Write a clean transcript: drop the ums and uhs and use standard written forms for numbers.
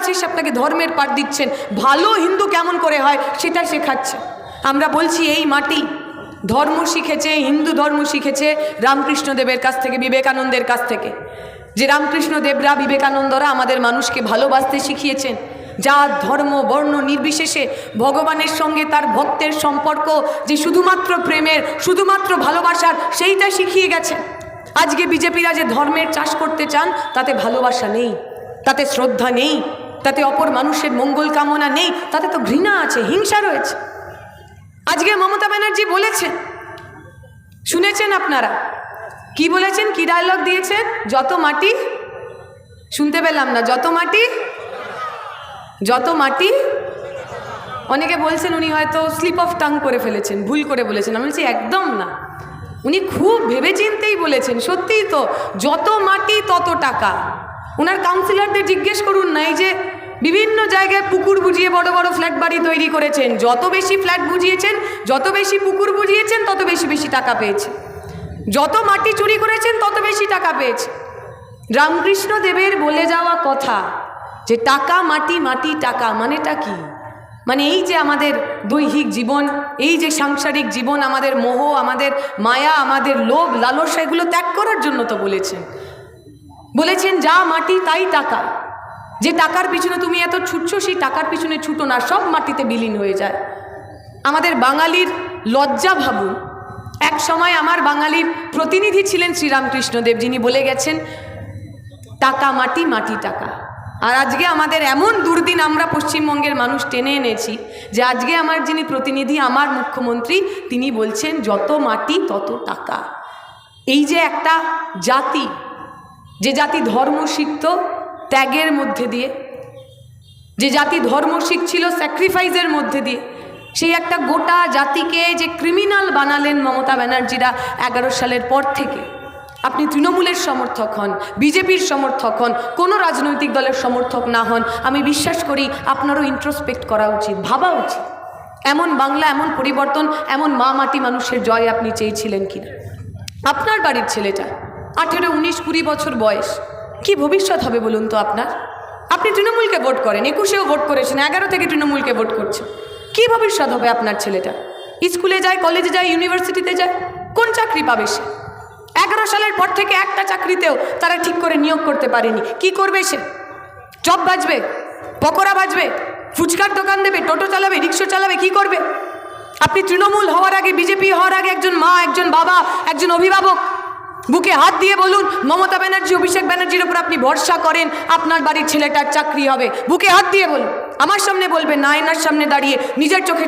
কাছে এসে আপনাকে ধর্মের পাঠ দিচ্ছেন, ভালো হিন্দু কেমন করে হয় সেটা শেখাচ্ছে। আমরা বলছি এই মাটি ধর্ম শিখেছে, হিন্দু ধর্ম শিখেছে রামকৃষ্ণদেবের কাছ থেকে, বিবেকানন্দের কাছ থেকে। যে রামকৃষ্ণদেবরা, বিবেকানন্দরা আমাদের মানুষকে ভালোবাসতে শিখিয়েছেন। জাত ধর্ম বর্ণ নির্বিশেষে ভগবানের সঙ্গে তার ভক্তের সম্পর্ক যে শুধুমাত্র প্রেমের, শুধুমাত্র ভালোবাসার, সেইটা শিখিয়ে গেছে। আজকে বিজেপিরা যে ধর্মের চাষ করতে চান, তাতে ভালোবাসা নেই, তাতে শ্রদ্ধা নেই, তাতে অপর মানুষের মঙ্গল কামনা নেই, তাতে তো ঘৃণা আছে, হিংসা রয়েছে। আজকে মমতা ব্যানার্জি বলেছেন, শুনেছেন আপনারা কি বলেছেন, কি ডায়লগ দিয়েছেন? যত মাটি, শুনতে পেলাম না, যত মাটি, যত মাটি। অনেকে বলছেন উনি হয়তো স্লিপ অফ টাং করে ফেলেছেন, ভুল করে বলেছেন। আমি বলছি একদম না, উনি খুব ভেবেচিন্তেই বলেছেন। সত্যিই তো, যত মাটি তত টাকা। ওনার কাউন্সিলরদের জিজ্ঞেস করুন না, এই যে বিভিন্ন জায়গায় পুকুর বুঝিয়ে বড় বড় ফ্ল্যাট বাড়ি তৈরি করেছেন, যত বেশি ফ্ল্যাট বুঝিয়েছেন, যত বেশি পুকুর বুঝিয়েছেন, তত বেশি বেশি টাকা পেয়েছে। যত মাটি চুরি করেছেন, তত বেশি টাকা পেয়েছে। রামকৃষ্ণ দেবের বলে যাওয়া কথা যে টাকা মাটি, মাটি টাকা, মানেটা কি? মানে এই যে আমাদের দৈহিক জীবন, এই যে সাংসারিক জীবন, আমাদের মোহ, আমাদের মায়া, আমাদের লোভ লালসা, এগুলো ত্যাগ করার জন্য তো বলেছেন। বলেছেন যা মাটি তাই টাকা। যে টাকার পিছনে তুমি এত ছুটছো, সেই টাকার পিছনে ছুটো না, সব মাটিতে বিলীন হয়ে যায়। আমাদের বাঙালির লজ্জা ভাবুন। এক সময় আমার বাঙালির প্রতিনিধি ছিলেন শ্রীরামকৃষ্ণদেব, যিনি বলে গেছেন টাকা মাটি, মাটি টাকা। আর আজকে আমাদের এমন দুর্দিন আমরা পশ্চিমবঙ্গের মানুষ টেনে এনেছি যে আজকে আমার যিনি প্রতিনিধি, আমার মুখ্যমন্ত্রী, তিনি বলছেন যত মাটি তত টাকা। এই যে একটা জাতি, যে জাতি ধর্ম শিখত ত্যাগের মধ্যে দিয়ে, যে জাতি ধর্ম শিখছিল স্যাক্রিফাইসের মধ্যে দিয়ে, সেই একটা গোটা জাতিকে যে ক্রিমিনাল বানালেন মমতা ব্যানার্জিরা 11 সালের পর থেকে। আপনি তৃণমূলের সমর্থক হন, বিজেপির সমর্থক হন, কোনো রাজনৈতিক দলের সমর্থক না হন, আমি বিশ্বাস করি আপনারও ইন্ট্রোস্পেক্ট করা উচিত, ভাবা উচিত। এমন বাংলা, এমন পরিবর্তন, এমন মা মাটি মানুষের জয় আপনি চেয়েছিলেন কিনা? আপনার বাড়ির ছেলেটা 18, 19, 20 বছর বয়স, কি ভবিষ্যৎ হবে বলুন তো আপনার? আপনি তৃণমূলকে ভোট করেন, 21-এও ভোট করেছেন, 11 থেকে তৃণমূলকে ভোট করছেন। কি ভবিষ্যৎ হবে আপনার ছেলেটা? স্কুলে যায়, কলেজে যায়, ইউনিভার্সিটিতে যায়, কোন চাকরি পাবে সে? 11 সালের পর থেকে একটা চাকরিতেও তারা ঠিক করে নিয়োগ করতে পারেনি। কি করবে সে? চপ বাজবে, পকোড়া বাজবে, ফুচকার দোকান দেবে, টোটো চালাবে, রিক্সা চালাবে, কি করবে? আপনি তৃণমূল হওয়ার আগে, বিজেপি হওয়ার আগে একজন মা, একজন বাবা, একজন অভিভাবক, বুকে হাত দিয়ে বলুন মমতা ব্যানার্জি, অভিষেক ব্যানার্জির উপর আপনি ভরসা করেন আপনার বাড়ির ছেলেটার চাকরি হবে। বুকে হাত দিয়ে বলুন, আমার সামনে বলবেন না, আয়নার সামনে দাঁড়িয়ে নিজের চোখে